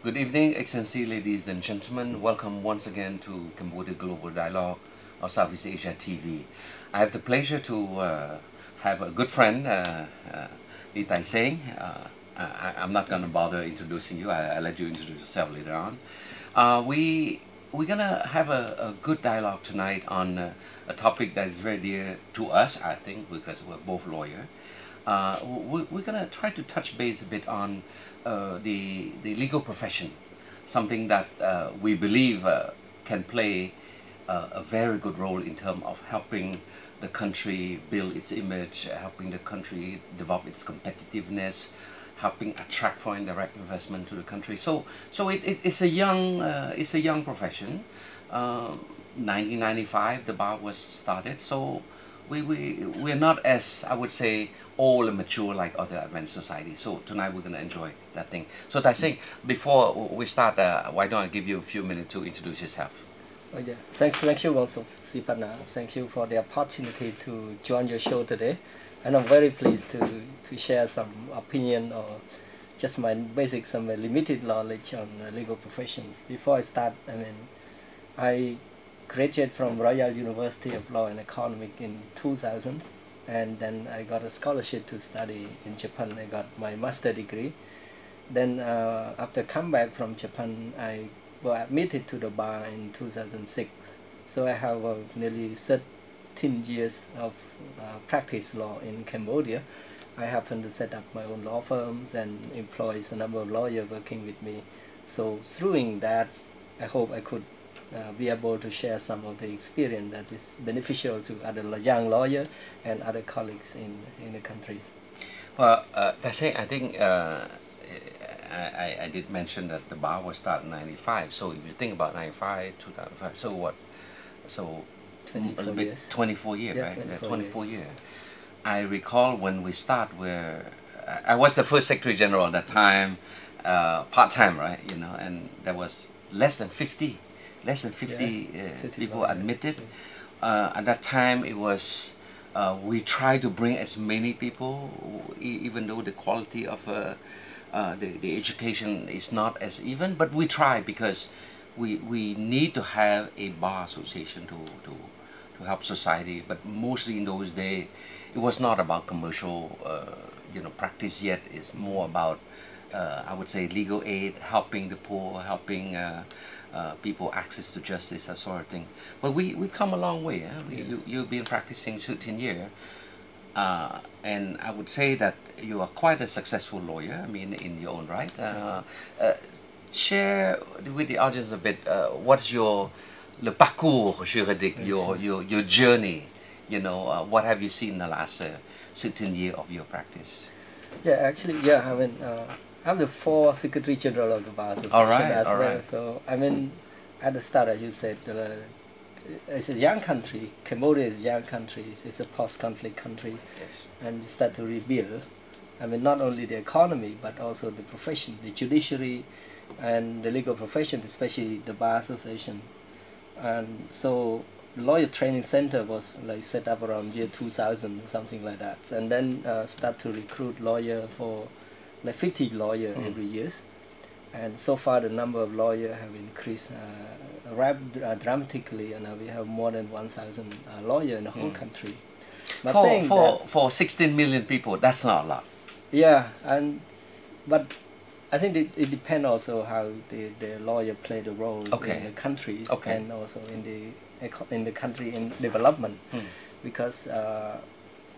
Good evening, Excellency, ladies and gentlemen. Welcome once again to Cambodia Global Dialogue of Southeast Asia TV. I have the pleasure to have a good friend, Tayseng. I'm not going to bother introducing you. I'll let you introduce yourself later on. We're going to have a good dialogue tonight on a topic that is very dear to us, I think, because we're both lawyers. We're going to try to touch base a bit on the legal profession, something that we believe can play a very good role in terms of helping the country build its image, helping the country develop its competitiveness, helping attract foreign direct investment to the country. So it's a young profession. 1995 the bar was started, so we're not as, I would say, old and mature like other advanced societies. So tonight we're going to enjoy that thing. So Tayseng, before we start, why don't I give you a few minutes to introduce yourself? Oh, yeah. Thank you, Sok Siphana. Thank you for the opportunity to join your show today. And I'm very pleased to share some opinion or just my basic, some limited knowledge on legal professions. Before I start, I graduated from Royal University of Law and Economics in 2000, and then I got a scholarship to study in Japan. I got my master's degree. Then after come back from Japan, I was admitted to the bar in 2006. So I have nearly 13 years of practice law in Cambodia. I happen to set up my own law firms and employs a number of lawyers working with me. So through that, I hope I could be able to share some of the experience that is beneficial to other young lawyers and other colleagues in the countries. Well, Tayseng, I think I did mention that the bar was started in 95. So if you think about 95, 2005, so what? So 24 years. 24 years, yeah, right? 24 years. I recall when we start, where I was the first Secretary General at that time, part-time, right? You know, and there was less than 50 people admitted. At that time, it was we tried to bring as many people, even though the quality of the education is not as even, but we try because we need to have a bar association to help society. But mostly in those days, it was not about commercial practice yet. It's more about I would say legal aid, helping the poor, helping people access to justice, that sort of thing. But we come a long way. You've been practicing 13 years, and I would say that you are quite a successful lawyer. I mean, in your own right. Share with the audience a bit. What's your le parcours juridique, your journey? You know, what have you seen in the last 13 years of your practice? Yeah, actually, yeah. I'm the fourth Secretary General of the Bar Association as well. Right. So, at the start, as you said, it's a young country. Cambodia is a young country. It's a post-conflict country. Yes. And we start to rebuild. Not only the economy, but also the profession, the judiciary, and the legal profession, especially the Bar Association. And so, the lawyer training center was set up around year 2000, something like that. And then start to recruit lawyer for 50 lawyers every year, and so far the number of lawyers have increased dramatically, and we have more than 1,000 lawyers in the whole country. But for 16 million people, that's not a lot. Yeah, but I think it depends also how the lawyer play the role in the countries and also in the country in development, because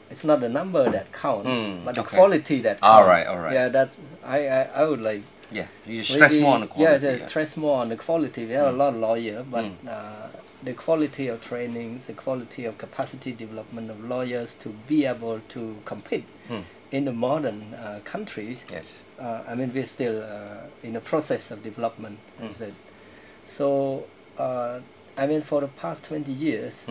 it's not the number that counts, but the quality that counts. All right. Yeah, that's I would like. Yeah, you stress more on the quality. Yeah, stress more on the quality. We have a lot of lawyers, but the quality of trainings, the quality of capacity development of lawyers to be able to compete in the modern countries. Yes. We're still in the process of development. So, for the past 20 years.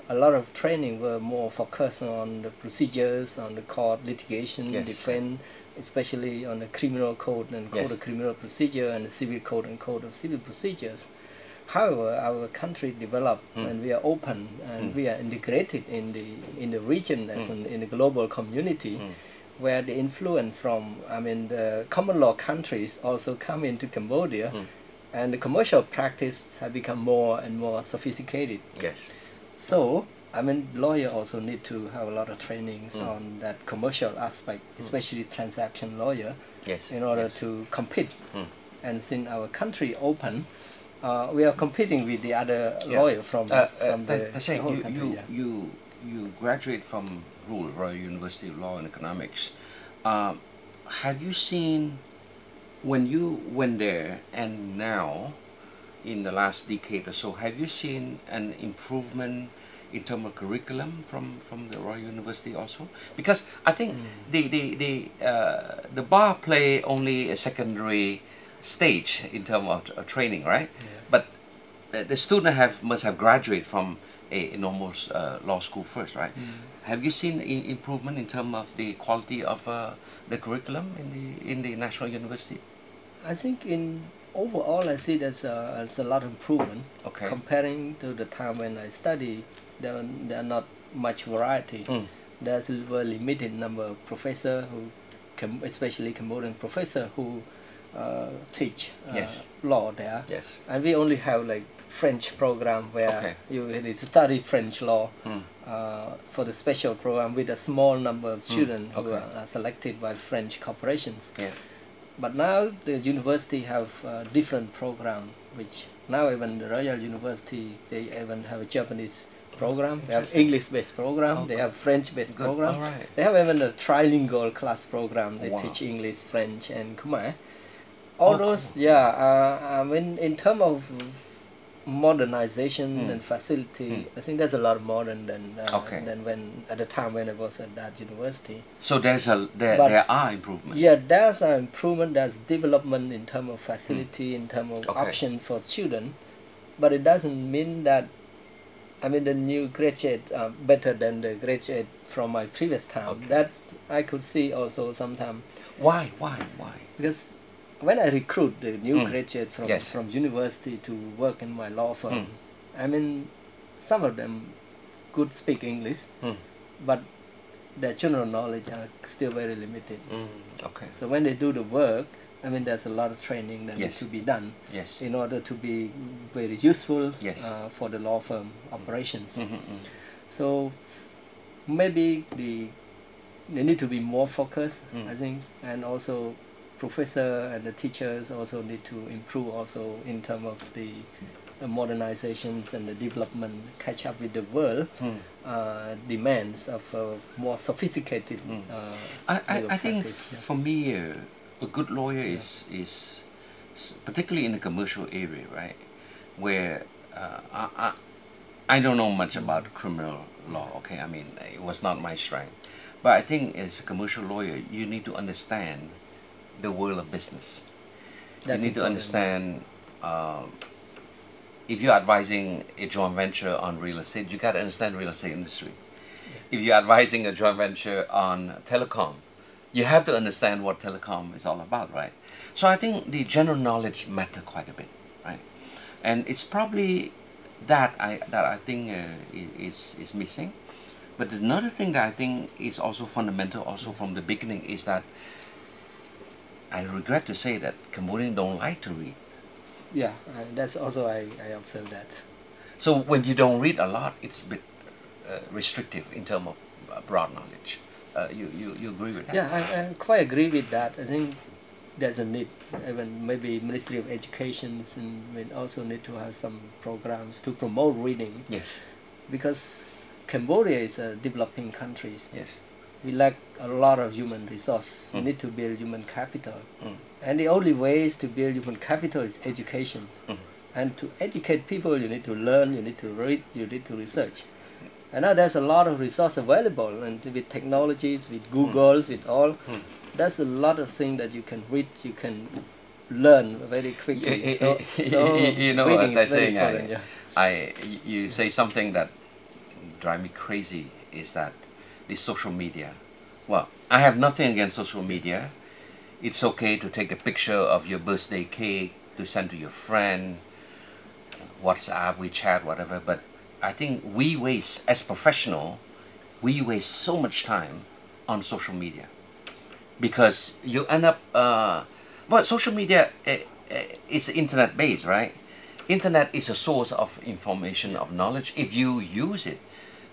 A lot of training were more focused on the procedures, on the court litigation, defense, especially on the criminal code and code of criminal procedure and the civil code and code of civil procedures. However, our country developed and we are open and we are integrated in the region as in the global community. where the influence from, I mean, the common law countries also come into Cambodia, and the commercial practice have become more and more sophisticated. Yes. So, I mean, lawyer also need to have a lot of trainings on that commercial aspect, especially transaction lawyer, Yes. in order Yes. to compete. And since our country open, we are competing with the other lawyer from the whole country. You graduate from Royal University of Law and Economics. Have you seen, when you went there and now, in the last decade or so, have you seen an improvement in terms of curriculum from the Royal University also? Because I think the bar play only a secondary stage in terms of training, right? Yeah. But the student must have graduated from a normal law school first, right? Have you seen improvement in terms of the quality of the curriculum in the national university? I think in overall, I see there's a lot of improvement. Okay. Comparing to the time when I study, there are not much variety. There's a very limited number of professors who, especially Cambodian professor who teach law there. Yes. And we only have like French program where you study French law for the special program with a small number of students who are selected by French corporations. Yeah. But now the university have different program, which now even the Royal University, they even have a Japanese program, they have English-based program, they have French-based program. Right. They have even a trilingual class program, they teach English, French and Khmer. All those, I mean, in terms of modernization and facility, I think there's a lot more than when at the time when I was at that university. So there are improvements. Yeah, there's an improvement, there's development in terms of facility, in terms of option for students, but it doesn't mean that, I mean, the new graduate are better than the graduate from my previous time. That's, I could see also sometimes. Why? Because when I recruit the new graduate from university to work in my law firm, I mean, some of them could speak English, but their general knowledge are still very limited. So when they do the work, I mean, there's a lot of training that needs to be done in order to be very useful for the law firm operations. So maybe they need to be more focused, I think, and also professor and the teachers also need to improve also in terms of the modernizations and the development, catch up with the world demands of more sophisticated I think for me, a good lawyer is particularly in the commercial area, right? Where I don't know much about criminal law, okay? I mean, it was not my strength. But I think as a commercial lawyer, you need to understand the world of business. You need to understand, if you're advising a joint venture on real estate, you got to understand real estate industry. If you're advising a joint venture on telecom, you have to understand what telecom is all about, right? So I think the general knowledge matter quite a bit, right? And it's probably that I think is missing. But another thing that I think is also fundamental, also from the beginning, is that I regret to say that Cambodians don't like to read. Yeah, that's also I observe that. So when you don't read a lot, it's a bit restrictive in terms of broad knowledge. You agree with that? Yeah, I quite agree with that. I think there's a need, even maybe Ministry of Education and we also need to have some programs to promote reading. Yes. Because Cambodia is a developing country. Yes. We lack a lot of human resource. We need to build human capital. And the only ways to build human capital is education. And to educate people, you need to learn, you need to read, you need to research. And now there's a lot of resource available, and with technologies, with Googles, with all, there's a lot of things that you can read, you can learn very quickly. So you know reading what is very important. You say something that drives me crazy, is that the social media. Well, I have nothing against social media. It's okay to take a picture of your birthday cake to send to your friend, WhatsApp, WeChat, whatever, but I think we waste, as professionals, we waste so much time on social media. because you end up, well, social media is internet based, right? Internet is a source of information, of knowledge, if you use it.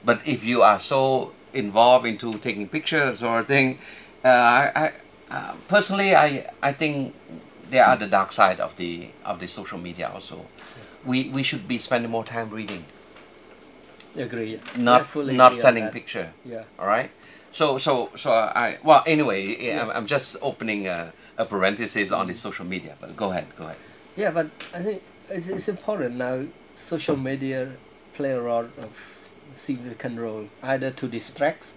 But if you are so involved into taking pictures or thing, personally, I think there are the dark side of the social media also. We should be spending more time reading. Agree. Not Fully not agree on sending that. picture. Yeah. All right. So I, well, anyway, Yeah. I'm just opening a parenthesis on the social media. But go ahead. Yeah, but I think it's important now. Social media play a lot of significant role, either to distract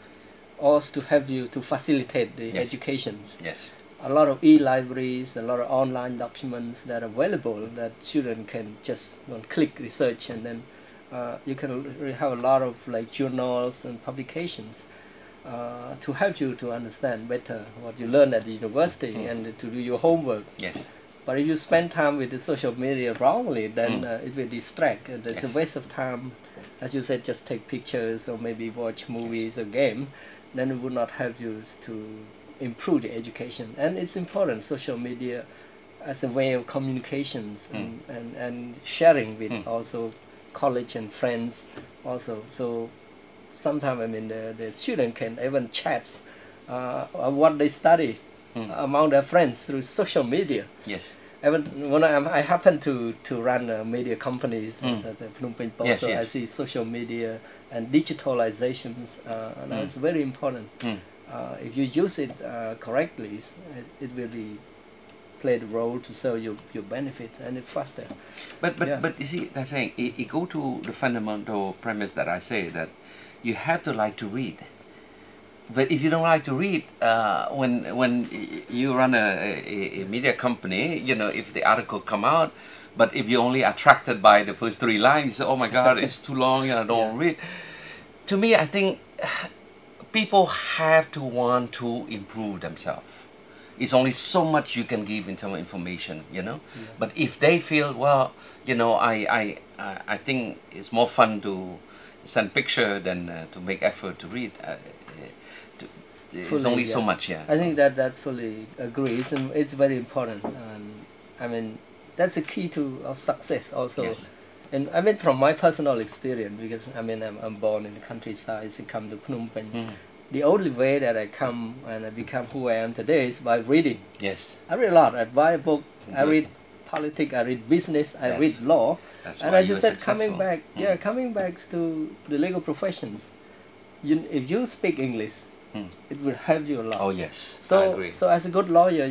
or to help you to facilitate the Yes. educations. Yes. A lot of e-libraries, a lot of online documents that are available that children can just click research, and then you can have a lot of like journals and publications to help you to understand better what you learned at the university and to do your homework. Yes. But if you spend time with the social media wrongly, then it will distract. And it's a Yes. waste of time. As you said, just take pictures or maybe watch movies or game. Then it would not help you to improve the education. And it's important, social media as a way of communications and sharing with also college and friends also. So sometimes, I mean, the student can even chat what they study among their friends through social media. Yes. Even when I happen to run media companies at the Phnom Penh Post, Yes, so I yes. see social media and digitalizations, and that's very important. If you use it correctly, it will be play the role to serve your benefits and it faster. But Yeah. but you see, that's saying it go to the fundamental premise that I say that you have to like to read. But if you don't like to read, when you run a media company, you know, if the article come out, but if you're only attracted by the first 3 lines, you say, oh my God, it's too long and I don't want to read. To me, I think people have to want to improve themselves. It's only so much you can give in terms of information, you know. Yeah. But if they feel, well, you know, I think it's more fun to send picture than to make effort to read. It's Fully, only so yeah. much, yeah. I think that fully agrees, and it's very important. And I mean, that's the key of success also. Yes. And I mean, from my personal experience, because I mean, I'm born in the countryside, I come to Phnom Penh. The only way that I come and I become who I am today is by reading. Yes. I read a lot. I buy a book. I Good. read politics. I read business. I Yes. read law. That's And why as you you're said, coming successful. back, coming back to the legal professions, if you speak English, it will help you a lot. Oh yes, I So, agree. so as a good lawyer,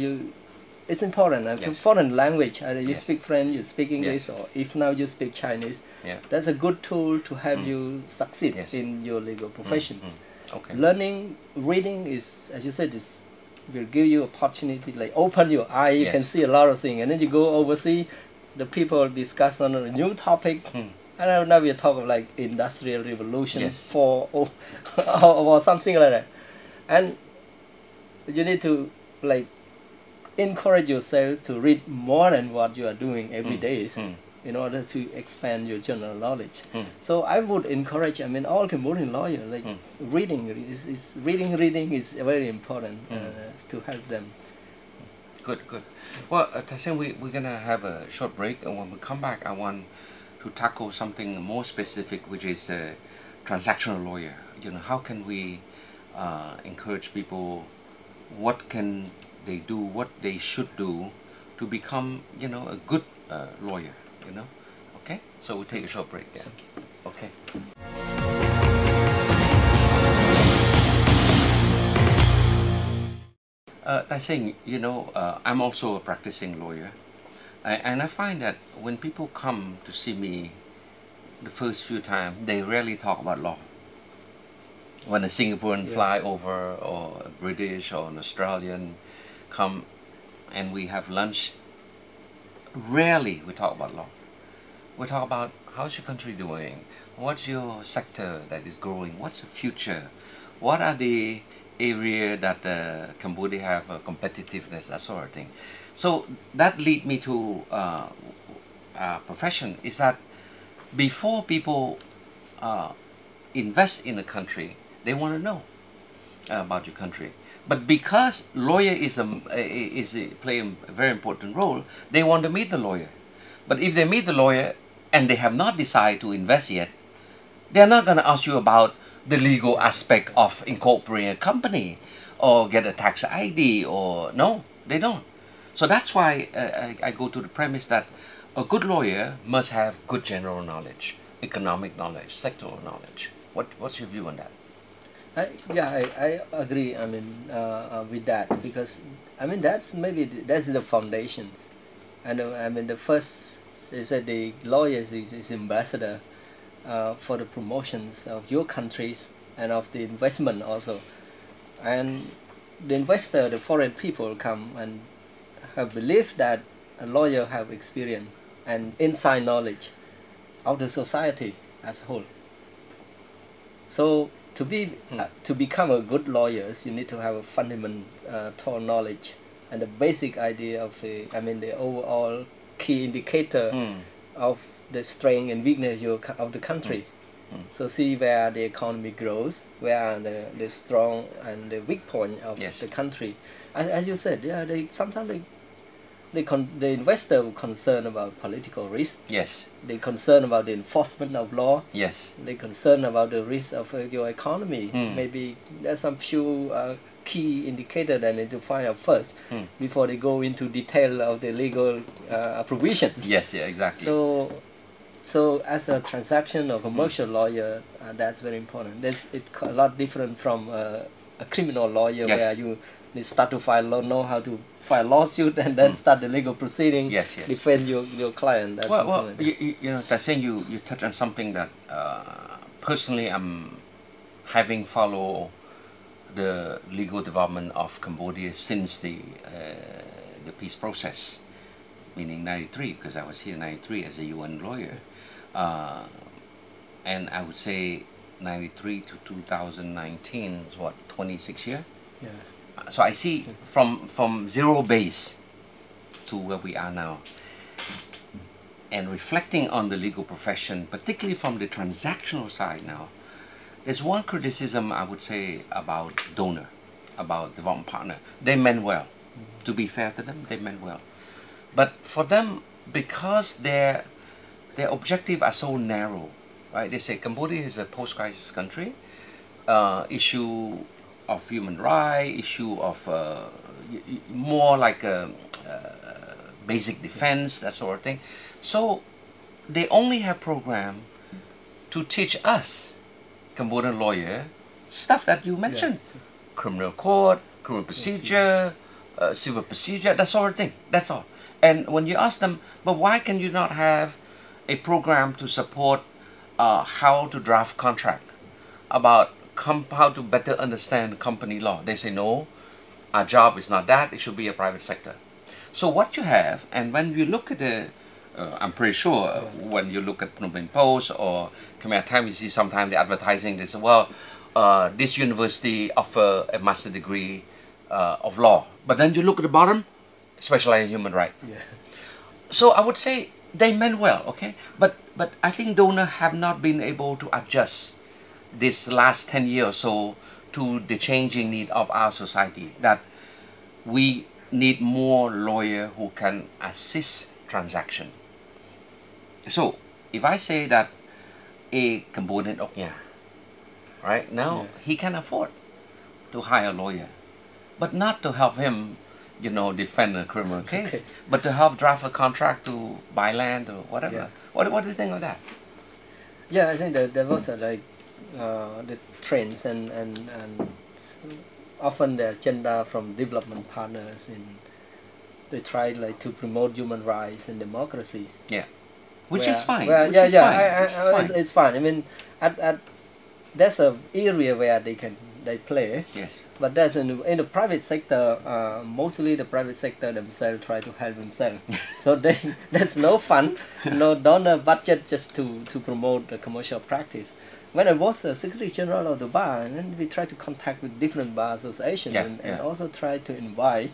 it's important. And Yes. foreign language, either you Yes. speak French, you speak English, Yes. or if now you speak Chinese, Yeah. that's a good tool to help you succeed Yes. in your legal professions. Okay. Learning, reading is, as you said, is will give you opportunity, like open your eye. You can Yes. see a lot of things, and then you go overseas. The people discuss on a new topic. And now we talk of like industrial revolution Yes. or something like that. And you need to like encourage yourself to read more than what you are doing every day in order to expand your general knowledge. So I would encourage, I mean, all Cambodian lawyers, like reading is very important to help them. Good. Well, Tayseng, we're gonna have a short break, and when we come back, I want to tackle something more specific, which is a transactional lawyer. You know, how can we encourage people? What can they do? What they should do to become, you know, a good lawyer? You know, okay. So we'll take a short break. Yeah. Okay. Tayseng, you know, I'm also a practicing lawyer, and I find that when people come to see me the first few times, they rarely talk about law. When a Singaporean fly over, or a British or an Australian come and we have lunch, rarely we talk about law. We talk about how's your country doing, what's your sector that is growing, what's the future, what are the area that Cambodia have competitiveness, that sort of thing. So that lead me to a profession, is that before people invest in a country, they want to know about your country. But because lawyer play a very important role, they want to meet the lawyer. But if they meet the lawyer and they have not decided to invest yet, they're not going to ask you about the legal aspect of incorporating a company or get a tax ID, or no, they don't. So that's why I go to the premise that a good lawyer must have good general knowledge, economic knowledge, sectoral knowledge. What's your view on that? I agree. I mean, with that, because I mean that's the foundations, and I mean the first is that the lawyers is ambassador for the promotions of your countries and of the investment also, and the investor, the foreign people come and have believed that a lawyer have experience and inside knowledge of the society as a whole. So to become a good lawyer, you need to have a fundamental knowledge and the basic idea of the overall key indicator of the strength and weakness of the country. So see where the economy grows, where are the strong and the weak point of the country. As you said, sometimes the investor concerned about political risk. Yes. They concerned about the enforcement of law. Yes. They concerned about the risk of your economy. Maybe there's some few key indicator they need to find out first before they go into detail of the legal provisions. Yes, yeah, exactly. So as a transaction or commercial lawyer, that's very important. It's a lot different from a criminal lawyer where you start to know how to file lawsuit and then start the legal proceeding, defend your client. That's important. You know, Tayseng, you touched on something that personally I'm having followed the legal development of Cambodia since the peace process, meaning 93, because I was here in 93 as a UN lawyer. And I would say 93 to 2019 is what, 26 years? Yeah. So I see from zero base to where we are now, and reflecting on the legal profession, particularly from the transactional side now, there's one criticism I would say about donor, about development partner. They meant well. To be fair to them, they meant well. But for them, because their objectives are so narrow, right? They say Cambodia is a post-crisis country, issue of human rights, issue of more like a basic defense, that sort of thing. So they only have program to teach us, Cambodian lawyer, stuff that you mentioned. Criminal court, criminal procedure, civil procedure, that sort of thing. That's all. And when you ask them, but why can you not have a program to support how to draft contract, about how to better understand company law? They say, no, our job is not that, it should be a private sector. So what you have, and when you look at the, I'm pretty sure when you look at Phnom Penh Post or Khmer Times, you see sometimes the advertising, they say, well, this university offer a master degree of law. But then you look at the bottom, specialize in human rights. Yeah. So I would say they meant well, okay? But I think donors have not been able to adjust this last 10 years or so to the changing need of our society, that we need more lawyers who can assist transaction. So if I say that a Cambodian Oknya, right now, he can afford to hire a lawyer, but not to help him, you know, defend a criminal case, but to help draft a contract to buy land or whatever. Yeah. What do you think of that? Yeah, I think that there was the trends and often the agenda from development partners they try to promote human rights and democracy. Yeah, which is fine. It's fine. I mean, there's an area where they play. Yes. But there's in the private sector, mostly the private sector themselves try to help themselves. So there's no fund, no donor budget just to promote the commercial practice. When I was Secretary General of the bar, and then we try to contact with different bar associations and also try to invite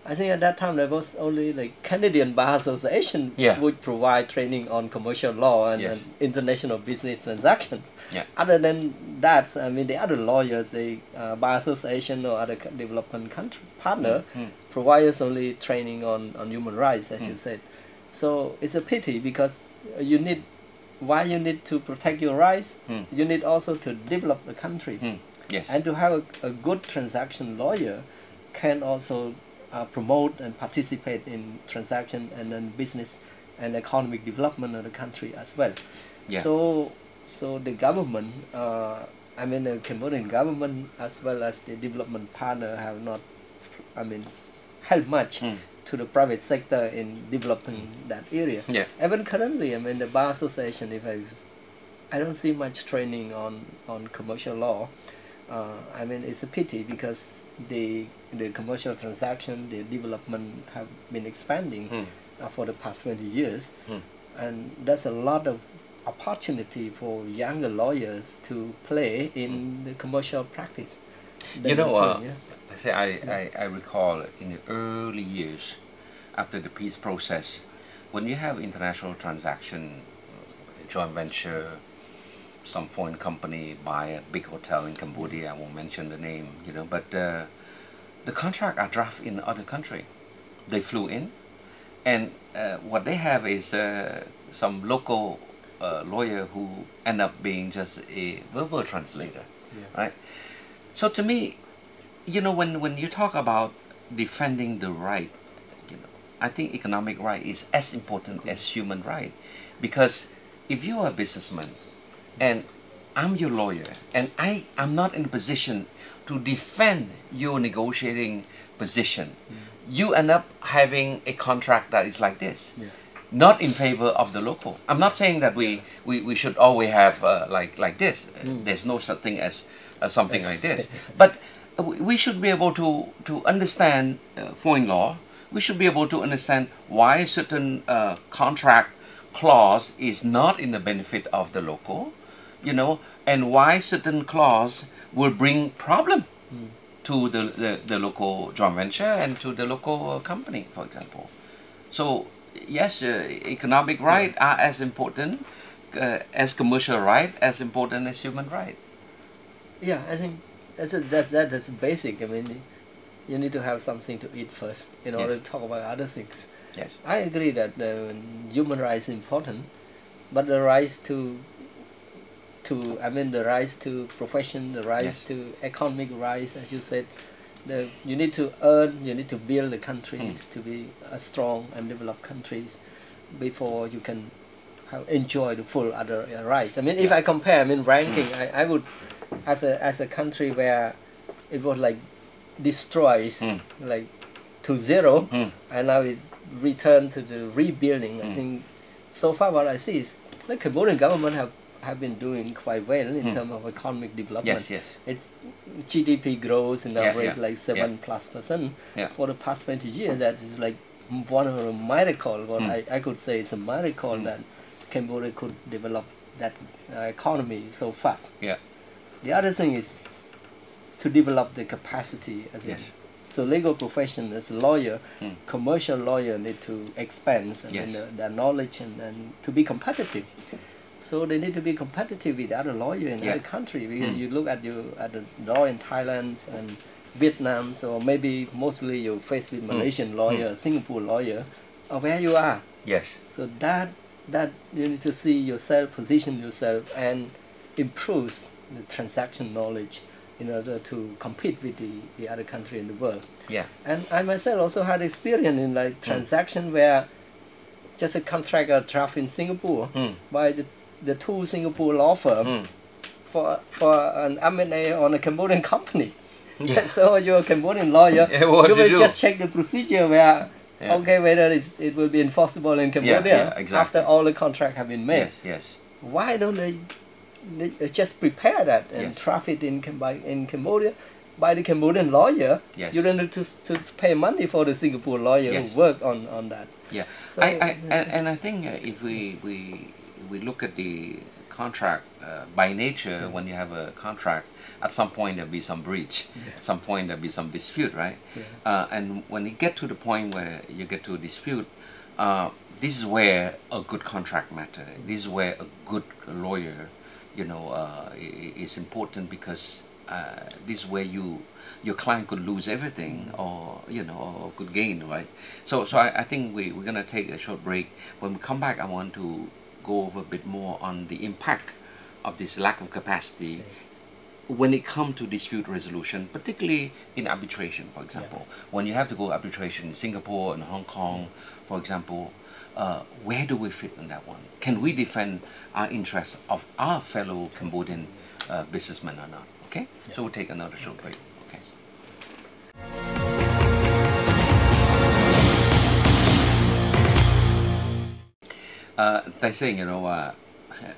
I think at that time there was only like Canadian Bar Association would provide training on commercial law and international business transactions. Other than that, I mean the other lawyers, the Bar Association or other development country partner provide us only training on human rights, as you said. So it's a pity because you need to protect your rights, you need also to develop the country. And to have a good transaction lawyer can also promote and participate in transaction and then business and economic development of the country as well. So the government, I mean the Cambodian government as well as the development partner have not, I mean, helped much to the private sector in developing that area. Even currently, I mean the Bar Association, I don't see much training on commercial law. I mean it's a pity because the commercial transaction, the development have been expanding for the past 20 years, and there's a lot of opportunity for younger lawyers to play in the commercial practice. You know, I recall in the early years after the peace process, when you have international transaction, joint venture, some foreign company buy a big hotel in Cambodia, I won't mention the name, you know, but the contract are drafted in other country. They flew in, and what they have is some local lawyer who end up being just a verbal translator, right? So to me, you know, when you talk about defending the right, you know, I think economic right is as important as human right, because if you are a businessman and I'm your lawyer and I'm not in a position to defend your negotiating position, you end up having a contract that is like this, not in favor of the local. I'm not saying that we should always have like this. There's no such thing as something like this, but we should be able to understand foreign law. We should be able to understand why certain contract clause is not in the benefit of the local, you know, and why certain clause will bring problem to the local joint venture and to the local company, for example. So yes, economic right are as important as commercial right, as important as human right. Yeah, I think that's basic. I mean, you need to have something to eat first in order to talk about other things. I agree that human rights is important, but the rights to the rights to profession, the rights to economic rights, as you said, you need to earn, you need to build the countries to be strong and developed countries before you can enjoy the full other rights. I mean, if I compare, I mean, ranking, I would, as a country where it was like destroys like to zero, and now it returned to the rebuilding. I think so far what I see is the Cambodian government have been doing quite well in terms of economic development. Its GDP grows in a rate like 7+% for the past 20 years. That is like one of a miracle. What I could say it's a miracle that Cambodia could develop that economy so fast. The other thing is to develop the capacity as a so legal profession as a lawyer, commercial lawyer need to expand their knowledge and to be competitive. So they need to be competitive with other lawyers in other countries, because you look at the law in Thailand and Vietnam, so maybe mostly you're faced with Malaysian lawyer, Singapore lawyer, or where you are. So that you need to see yourself, position yourself, and improve the transaction knowledge in order to compete with the other country in the world. And I myself also had experience in like transaction where just a contractor draft in Singapore by the two Singapore law firm for an M&A on a Cambodian company. So you're a Cambodian lawyer, you will just check the procedure where okay, whether it will be enforceable in Cambodia after all the contracts have been made. Why don't they just prepare that and draft it in Cambodia by the Cambodian lawyer? You don't need to pay money for the Singapore lawyer who work on that. So, I think if we look at the contract, by nature, when you have a contract, at some point there'll be some breach, at some point there'll be some dispute, right? And when you get to the point where you get to a dispute, this is where a good contract matters. This is where a good lawyer, you know, is important, because this is where your client could lose everything, or you know, or could gain, right? So I think we're gonna take a short break. When we come back, I want to go over a bit more on the impact of this lack of capacity when it comes to dispute resolution, particularly in arbitration, for example. When you have to go arbitration in Singapore and Hong Kong, for example, where do we fit in that one? Can we defend our interests of our fellow Cambodian businessmen or not? Okay? So we'll take another short break. Okay. Tayseng, you know,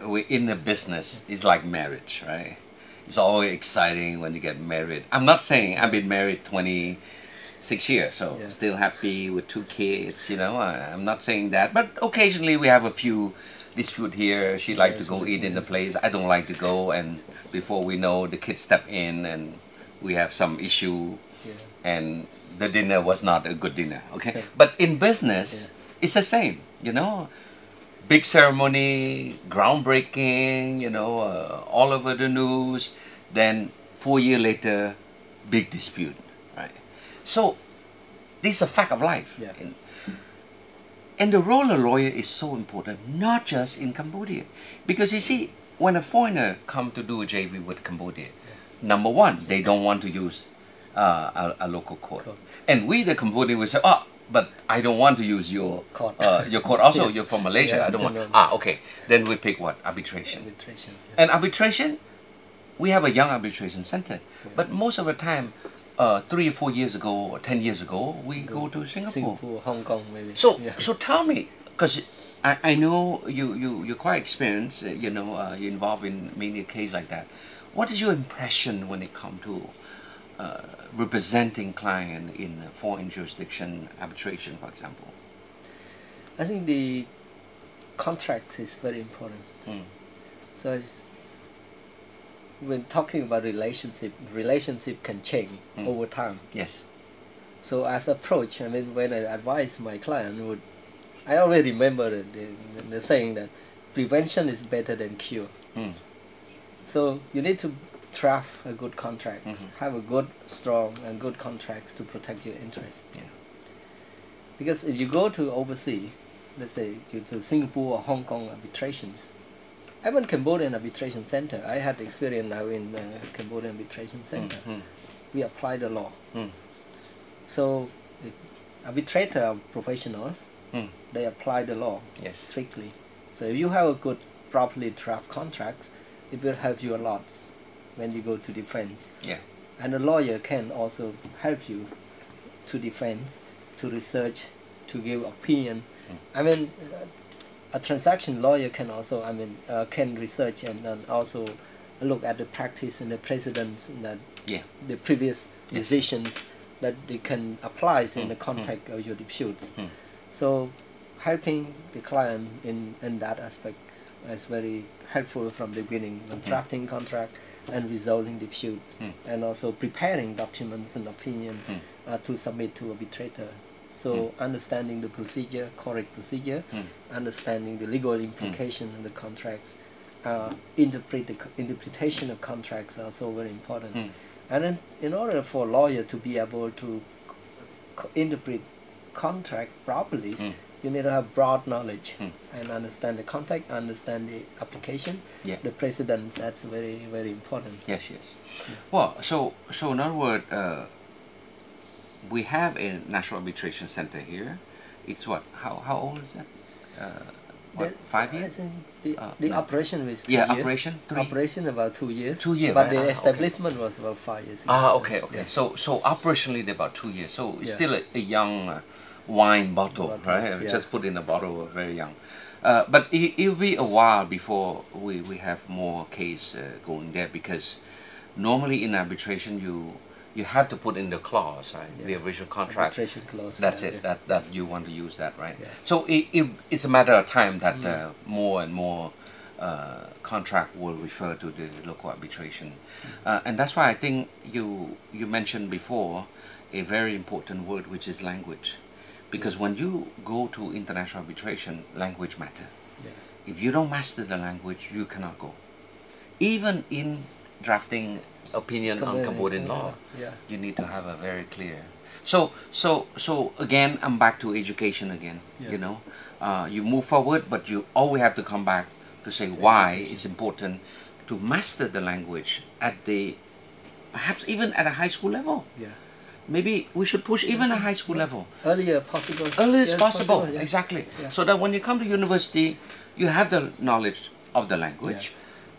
we're in the business, it's like marriage, right? It's always exciting when you get married. I'm not saying I've been married 26 years, so still happy with 2 kids, you know. I'm not saying that, but occasionally we have a few dispute here. She like to go eat in the place, I don't like to go, and before we know, the kids step in and we have some issue, and the dinner was not a good dinner, okay? But in business, it's the same, you know. Big ceremony, groundbreaking, you know, all over the news. Then 4 years later, big dispute, right? So this is a fact of life. And the role of lawyer is so important, not just in Cambodia. Because you see, when a foreigner come to do a JV with Cambodia, number one, they don't want to use a local court. And we, the Cambodian, will say, oh, but I don't want to use your court also. You're from Malaysia. I don't want. Okay. Then we pick what? Arbitration. And arbitration, we have a young arbitration center. But most of the time, 3 or 4 years ago or 10 years ago, we go to Singapore, Hong Kong, maybe. So tell me, because I know you're quite experienced. You know, you're involved in many cases like that. What is your impression when it comes to representing client in foreign jurisdiction arbitration, for example? I think the contracts is very important. So when talking about relationship can change over time. Yes. So as approach, I mean, when I advise my client, I always remember the saying that prevention is better than cure. So you need to draft a good contract, have a good, strong and good contracts to protect your interests. Because if you go to overseas, let's say to Singapore or Hong Kong arbitrations, even Cambodian arbitration center, I had experience now in the Cambodian arbitration center. We apply the law. So the arbitrators are professionals, they apply the law strictly. So if you have a good, properly draft contracts, it will help you a lot when you go to defense. And a lawyer can also help you to defend, to research, to give opinion. I mean, a transaction lawyer can also, I mean, can research and also look at the practice and the precedents and the previous decisions that they can apply in the context of your disputes. So helping the client in that aspect is very helpful from the beginning, when drafting contract and resolving disputes, and also preparing documents and opinion to submit to arbitrator. So understanding the procedure, correct procedure, understanding the legal implication of the contracts, interpretation of contracts are also very important. And then in order for a lawyer to be able to interpret contract properly, you need to have broad knowledge and understand the context, understand the application, the precedents. That's very, very important. Yes. Well, so in other words, we have a National Arbitration Center here. It's what? How old is that? What, 5 years? I think the operation was 2 years. Operation? Operation about 2 years. 2 years, but the establishment was about 5 years. Okay. So operationally about 2 years. So it's still a young wine bottle, right? Just put in a bottle, very young. But it'll be a while before we have more case going there, because normally in arbitration you have to put in the clause, right? The original contract. Arbitration clause. That's it. That you want to use that, right? So it's a matter of time that more and more contract will refer to the local arbitration. And that's why I think you mentioned before a very important word, which is language. Because when you go to international arbitration, language matters. Yeah. If you don't master the language, you cannot go. Even in drafting opinion on Cambodian law, you need to have a very clear. So again, I'm back to education again. You know, you move forward, but you always have to come back to say why it's important to master the language at the, perhaps even at a high school level. Yeah. Maybe we should push even a high school level. Earlier possible. Earlier as possible, yeah. Exactly. Yeah. So that when you come to university, you have the knowledge of the language.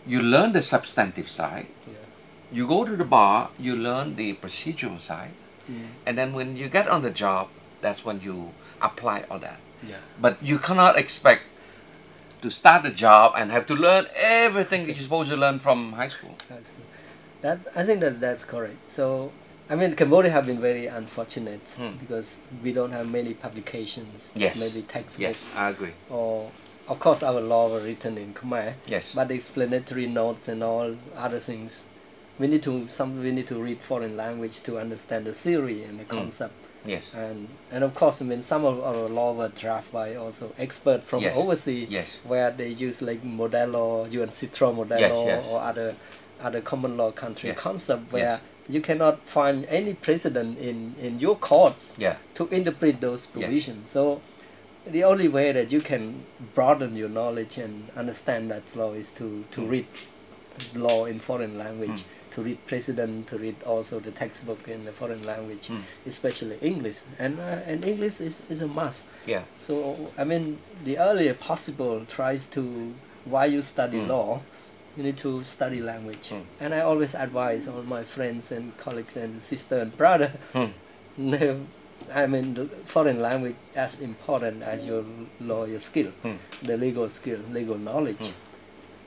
You learn the substantive side. You go to the bar, you learn the procedural side. And then when you get on the job, that's when you apply all that. But you cannot expect to start a job and have to learn everything that you're supposed to learn from high school. I think that's correct. So, I mean, Cambodia have been very unfortunate because we don't have many publications, maybe textbooks. Yes, I agree. Or, of course, our law were written in Khmer. Yes. But the explanatory notes and all other things, we need to read foreign language to understand the theory and the concept. Yes. And of course, I mean, some of our law were drafted by also experts from overseas, where they use like model law, UN Citro model law, or other common law country concept where you cannot find any precedent in your courts to interpret those provisions. So the only way that you can broaden your knowledge and understand that law is to read law in foreign language, to read precedent, to read also the textbook in the foreign language, especially English. And English is a must. Yeah. So, I mean, the earlier possible tries to, while you study law, you need to study language. And I always advise all my friends and colleagues and sister and brother, I mean, the foreign language as important as your lawyer skill, the legal skill, legal knowledge.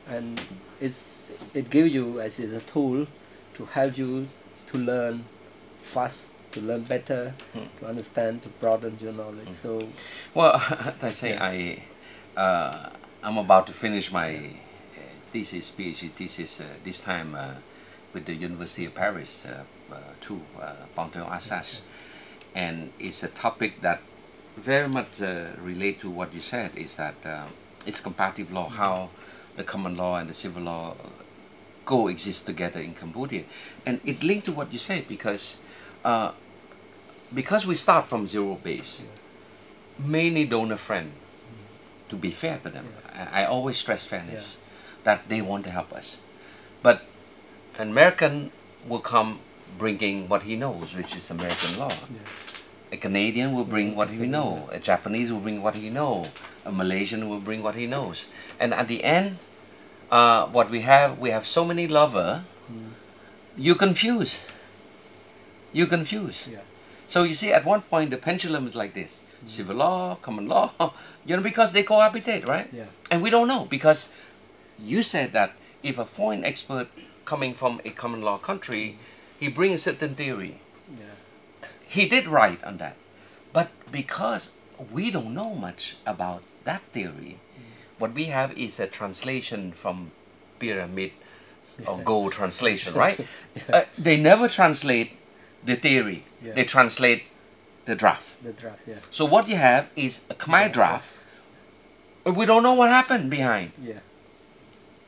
And it gives you as a tool to help you to learn fast, to learn better, to understand, to broaden your knowledge. So, well, Tayseng, I'm about to finish my thesis, PhD thesis, this time with the University of Paris, too, Panthéon-Assas, and it's a topic that very much relate to what you said. Is that it's comparative law, how the common law and the civil law coexist together in Cambodia, and it linked to what you say because we start from zero base. Many donor friends, to be fair to them, I always stress fairness, that they want to help us, but an American will come bringing what he knows, which is American law. A Canadian will bring what he knows. A Japanese will bring what he knows. A Malaysian will bring what he knows. And at the end, what we have so many lovers, you confuse. You confuse. So you see, at one point, the pendulum is like this. Civil law, common law, you know, because they cohabitate, right? And we don't know, because you said that if a foreign expert coming from a common law country, he brings a certain theory. He did right on that. But because we don't know much about that theory, what we have is a translation from pyramid or gold translation, right? They never translate the theory. They translate the draft. So what you have is a Khmer draft. We don't know what happened behind.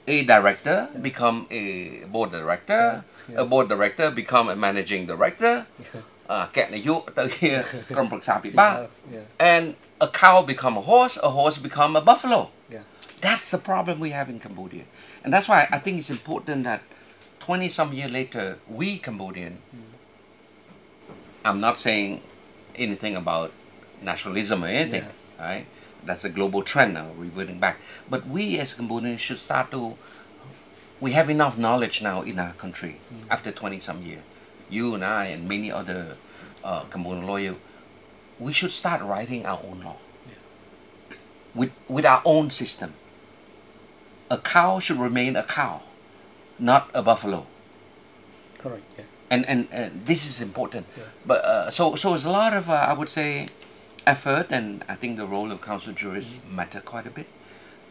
A director become a board director. A board director become a managing director. And a cow become a horse become a buffalo. That's the problem we have in Cambodia. And that's why I think it's important that 20-some years later, we Cambodian, I'm not saying anything about nationalism or anything, right? That's a global trend now, reverting back. But we as Cambodians should start to, we have enough knowledge now in our country after 20-some years. You and I and many other Cambodian lawyers, we should start writing our own law with our own system. A cow should remain a cow, not a buffalo. Correct. And this is important. But so it's a lot of I would say effort, and I think the role of counsel jurists matter quite a bit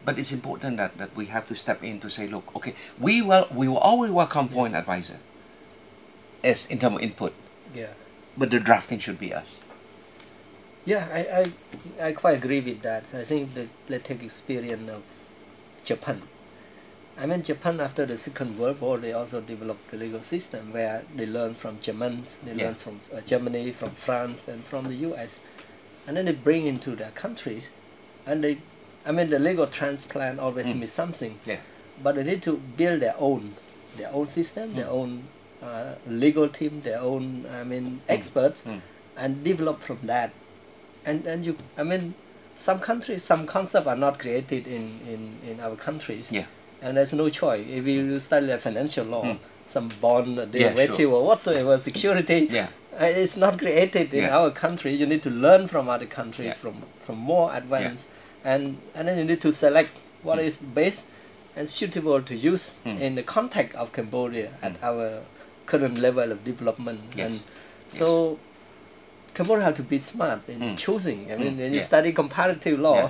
But it's important that we have to step in to say, look, okay, we will always welcome foreign advisor as in terms of input. Yeah. But the drafting should be us. Yeah, I quite agree with that. I think that let's take experience of Japan. I mean, Japan after the Second World War, they also developed the legal system where they learn from Germans, they learn from Germany, from France, and from the US, and then they bring into their countries, and they, I mean, the legal transplant always means something, but they need to build their own system, their own legal team, their own, I mean, experts, and develop from that. And you, I mean, some countries, some concepts are not created in our countries. Yeah. And there's no choice. If you study the financial law, some bond derivative or whatsoever security, it's not created in our country. You need to learn from other countries, from more advanced, and then you need to select what is best and suitable to use in the context of Cambodia at our current level of development. And so Cambodia have to be smart in choosing. I mean, when you study comparative law,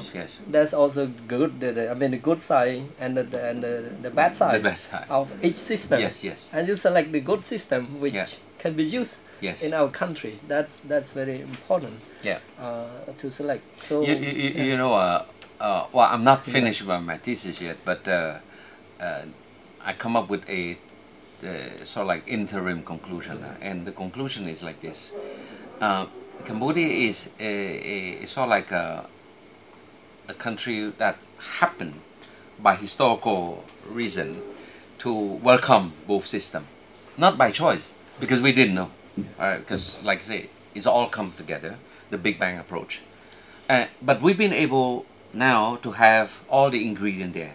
that's also good. I mean, the good side and the bad side of each system. And you select the good system which can be used in our country. That's very important. To select. So you know, well, I'm not finished with my thesis yet, but I come up with a sort of like interim conclusion, and the conclusion is like this. Cambodia is a sort of like a country that happened by historical reason to welcome both systems, not by choice, because we didn't know. Because like I say, it's all come together, the Big Bang approach. But we've been able now to have all the ingredient there.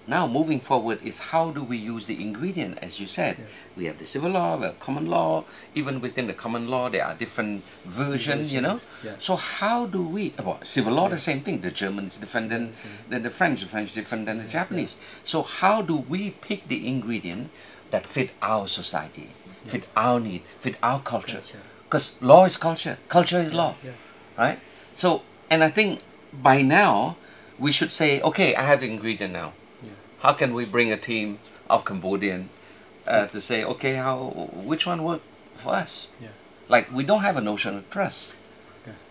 Now moving forward is how do we use the ingredient, as you said. We have the civil law, we have common law. Even within the common law there are different versions, you know. So how do we, well, civil law the same thing, the Germans different than the French different than the Japanese. So how do we pick the ingredient that fit our society, fit our need, fit our culture? Because law is culture, culture is law, right? So, and I think by now we should say, okay, I have the ingredient now. How can we bring a team of Cambodian to say, okay, which one worked for us? Like, we don't have a notion of trust.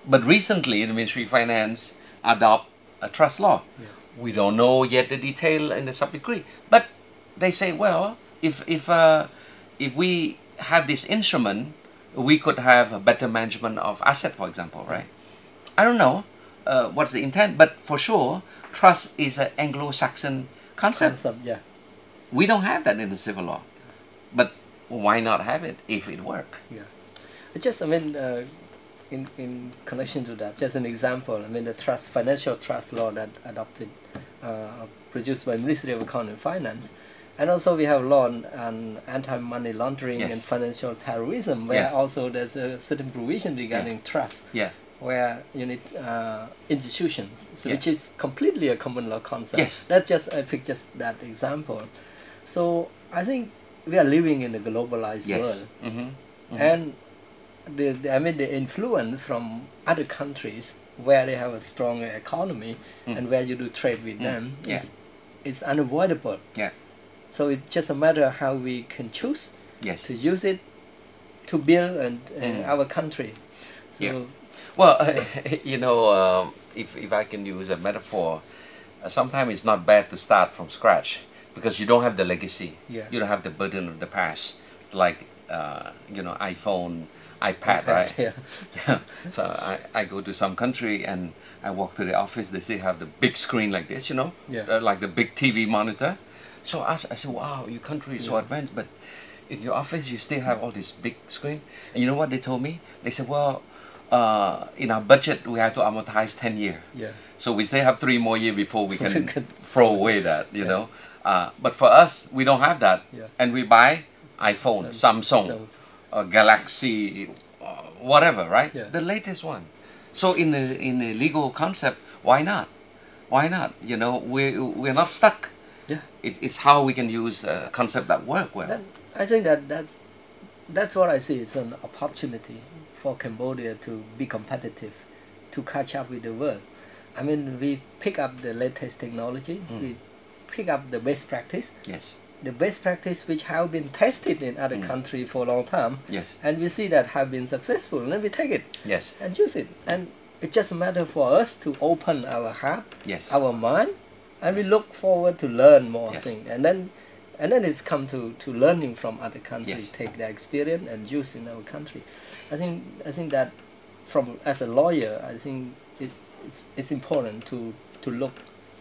But recently, the Ministry of Finance adopt a trust law. We don't know yet the detail and the sub-decree. But they say, well, if we have this instrument, we could have a better management of asset, for example, right? I don't know what's the intent, but for sure, trust is an Anglo-Saxon concept. We don't have that in the civil law, but why not have it if it works? Just, I mean, in connection to that, just an example. I mean, the financial trust law that adopted, produced by Ministry of Economy and Finance, and also we have law on anti-money laundering and financial terrorism, where also there's a certain provision regarding trust. Where you need institution, which is completely a common law concept. That's just, I picked just that example. So I think we are living in a globalized world, and I mean the influence from other countries where they have a stronger economy and where you do trade with them is unavoidable. So it's just a matter of how we can choose to use it to build our country. So. Well, you know, if I can use a metaphor, sometimes it's not bad to start from scratch because you don't have the legacy. You don't have the burden of the past, like, you know, iPhone, iPad, right? So I go to some country and I walk to the office, they still have the big screen like this, you know, like the big TV monitor. So I said, wow, your country is so advanced, but in your office you still have all this big screen. And you know what they told me? They said, well, in our budget, we have to amortize 10 years. So we still have 3 more years before we can throw away that, you know. But for us, we don't have that. And we buy iPhone, Samsung, Galaxy, whatever, right? The latest one. So in the legal concept, why not? Why not? You know, we're not stuck. It's how we can use a concept that work well. I think that's what I see. It's an opportunity for Cambodia to be competitive, to catch up with the world. I mean, we pick up the latest technology, we pick up the best practice. Yes. The best practice which have been tested in other countries for a long time. Yes. And we see that have been successful, and then we take it. Yes. And use it. And it's just a matter for us to open our heart, Yes. our mind, and we look forward to learn more Yes. things. And then it's come to learning from other countries, Yes. take their experience and use in our country. I think that from as a lawyer, I think it's important to look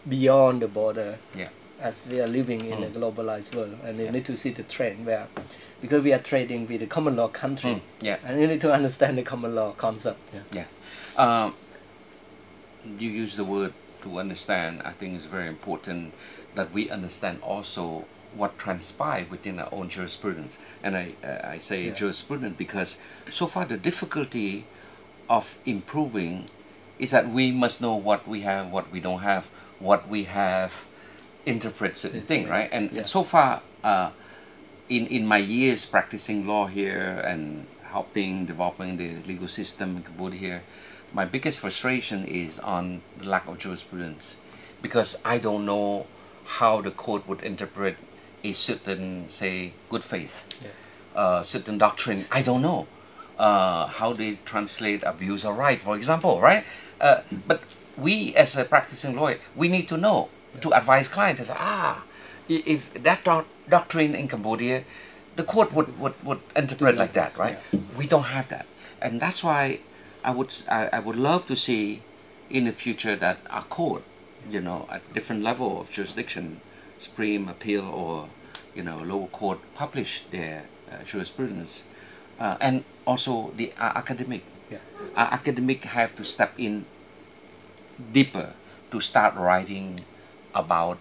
beyond the border. Yeah. As we are living in a globalized world, and you need to see the trend where, because we are trading with a common law country, and you need to understand the common law concept. You use the word to understand. I think it's very important that we understand also what transpires within our own jurisprudence. And I say jurisprudence because so far the difficulty of improving is that we must know what we have, what we don't have, what we have, interpret certain thing, right? And so far, in my years practicing law here and helping developing the legal system in Cambodia here, my biggest frustration is on the lack of jurisprudence, because I don't know how the court would interpret a certain, say, good faith, certain doctrine. I don't know how they translate abuse of right, for example, right? But we, as a practicing lawyer, we need to know to advise clients to say, if that doctrine in Cambodia, the court would interpret like that, right? We don't have that, and that's why I would love to see in the future that our court, at different level of jurisdiction, Supreme, Appeal, or lower court, publish their jurisprudence, and also the academic. Our academic have to step in deeper to start writing about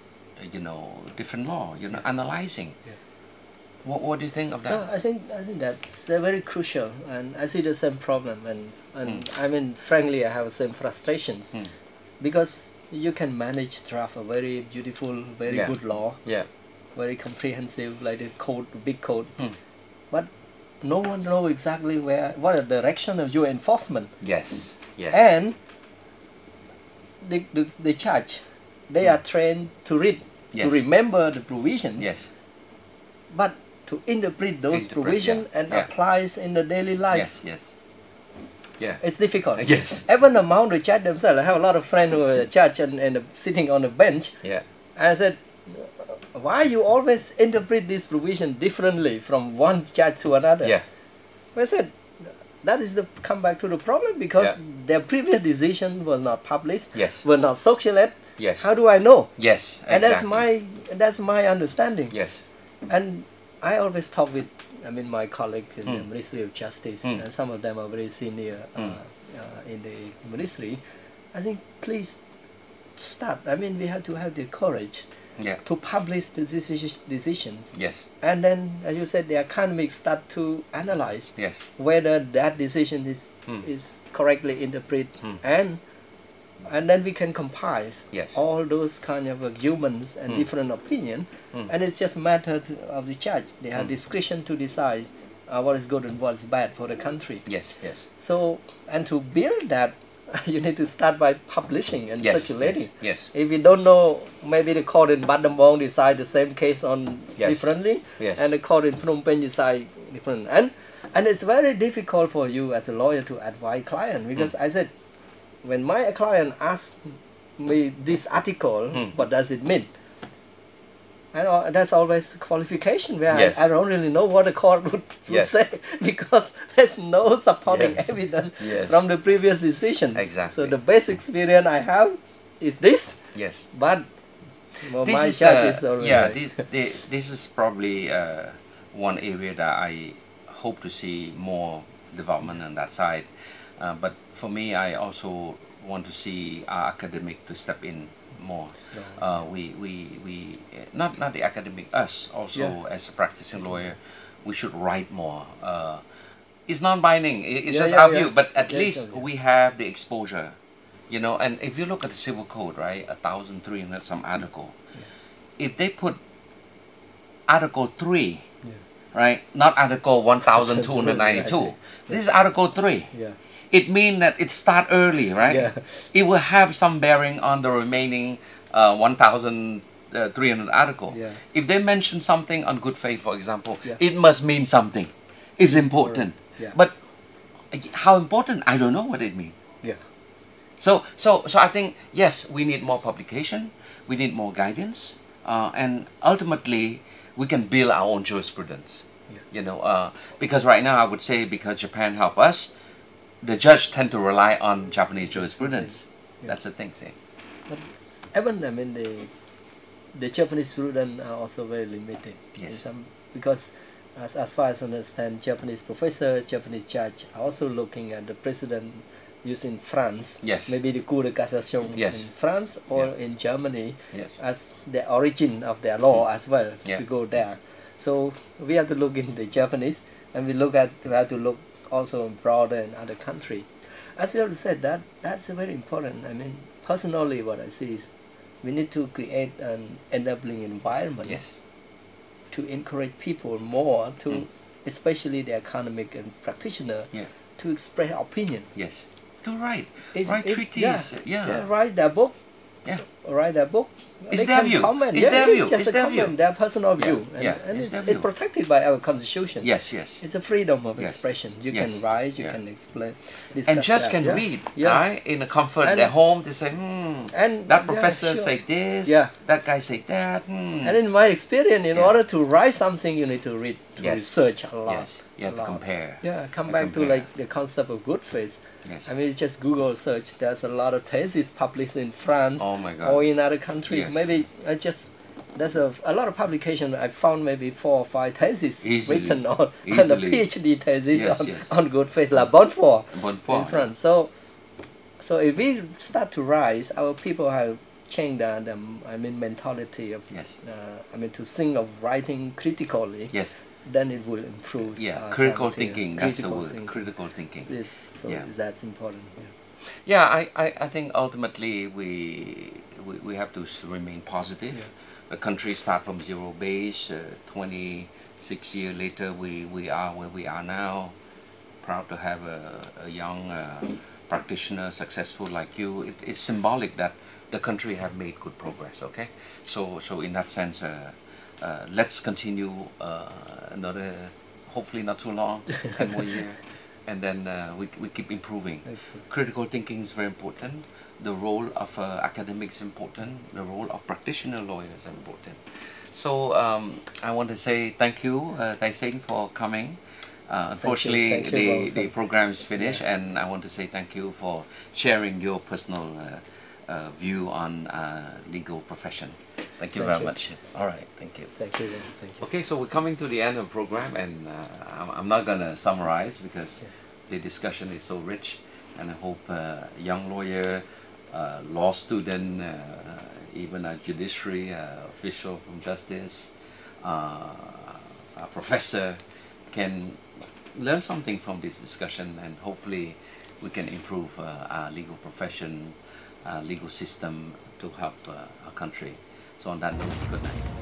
different law, analyzing. What do you think of that? No, I think that's very crucial, and I see the same problem, and I mean, frankly, I have the same frustrations, because you can manage draft a very beautiful, very good law, very comprehensive, like the code, big code, but no one knows exactly what is the direction of your enforcement. Yes. And the judge, they are trained to read, to remember the provisions, but to interpret those provisions and applies in the daily life. It's difficult. Even among the judge themselves, I have a lot of friends who are judge and sitting on the bench. And I said, why you always interpret this provision differently from one judge to another? I said, that is come back to the problem, because their previous decision was not published, was not circulated. How do I know? And that's my understanding. And I always talk with, my colleagues in the Ministry of Justice, and some of them are very senior in the ministry. I think, please start. We have to have the courage to publish the decisions. And then, as you said, the academics start to analyze whether that decision is correctly interpreted, and then we can compile all those kind of arguments and different opinions, and it's just a matter of the judge. They have discretion to decide what is good and what is bad for the country. So, and to build that, you need to start by publishing and circulating. If you don't know, maybe the court in Bandambong decide the same case on differently, and the court in Phnom Penh decide different. And it's very difficult for you as a lawyer to advise client, because I said, when my client asks me this article, what does it mean? That's always qualification where I don't really know what the court would say, because there's no supporting evidence from the previous decisions. So the best experience I have is this. But my judge is already this is probably one area that I hope to see more development on that side. But for me, I also want to see our academic to step in more. We not the academic, us also as a practicing lawyer, we should write more. It's non-binding. It's just our view, but at least we have the exposure, And if you look at the civil code, right, 1,300 some article, if they put Article 3, right, not Article 1,292. This is Article 3. it means that it start early, right? Yeah. It will have some bearing on the remaining 1,300 article. Yeah. If they mention something on good faith, for example, Yeah. it must mean something. It's important. Yeah. But how important? I don't know what it means. Yeah. So I think, yes, we need more publication, we need more guidance, and ultimately we can build our own jurisprudence. Yeah. You know, because right now I would say because Japan help us, the judge tend to rely on Japanese jurisprudence. Yeah. That's the thing, see. But even, I mean, the Japanese students are also very limited. Yes. Because as far as I understand, Japanese professor, Japanese judge are also looking at the precedent used in France. Yes. Maybe the Cour de Cassation Yes. in France or Yeah. in Germany Yes. as the origin of their law as well, Yeah. to go there. So we have to look in the Japanese, and we have to look also broader in other countries. As you said, that's very important. I mean, personally, what I see is we need to create an enabling environment Yes. to encourage people more to, especially the academic and practitioner, Yeah. to express opinion. Yes. To write. If- Write if- treaties. Yeah. Write their book. Yeah. Write their book. It's They their can view. comment. It's their view. It's just It's a their comment, view. their personal Yeah. view. Yeah. And It's it's, their it's view. protected by our constitution. Yes, yes. It's a freedom of Yes. expression. You Yes. can write, you Yeah. can explain, discuss And just that, can yeah? read, Yeah. right? In the comfort And- their home, to say, And that yeah, professor sure. said this, Yeah. that guy said that. And in my experience, in Yeah. order to write something, you need to read, to Yes. research a lot. Yes, you have a to lot. compare. Yeah, come You back to compare. like the concept of good faith. Yes. I mean, it's just Google search. There's a lot of theses published in France Oh my God. or in other countries. Yes. Maybe there's a lot of publication. I found maybe 4 or 5 theses Easily. written on and a Easily. PhD thesis Yes, on, yes. on good faith, La Bonnefoy Bonnefoy, in France. So if we start to rise, our people have changed the mentality of Yes. to think of writing critically. Yes. Then it will improve. Yeah. Critical clarity. thinking. That's the Critical word. thinking. Critical thinking. So Yeah. that's important. Yeah. Yeah, I think ultimately we have to remain positive. Yeah. The country start from zero base. 26 years later, we are where we are now. Proud to have a young practitioner, successful like you. It's symbolic that the country have made good progress. Okay, so in that sense, let's continue another, hopefully not too long, 10 more years. And then we keep improving. Okay. Critical thinking is very important. The role of academics is important. The role of practitioner lawyers is important. So I want to say thank you, Tayseng, for coming. Unfortunately, Thank you the program is finished, Yeah. and I want to say thank you for sharing your personal view on legal profession. Thank you Thank very you. much. All right, thank you. Thank you. Thank you. Okay, so we're coming to the end of the program, and I'm not going to summarize because Yeah. the discussion is so rich, and I hope young lawyer, law student, even a judiciary official from justice, a professor can learn something from this discussion, and hopefully we can improve our legal profession, legal system to help our country. So on that note, good night.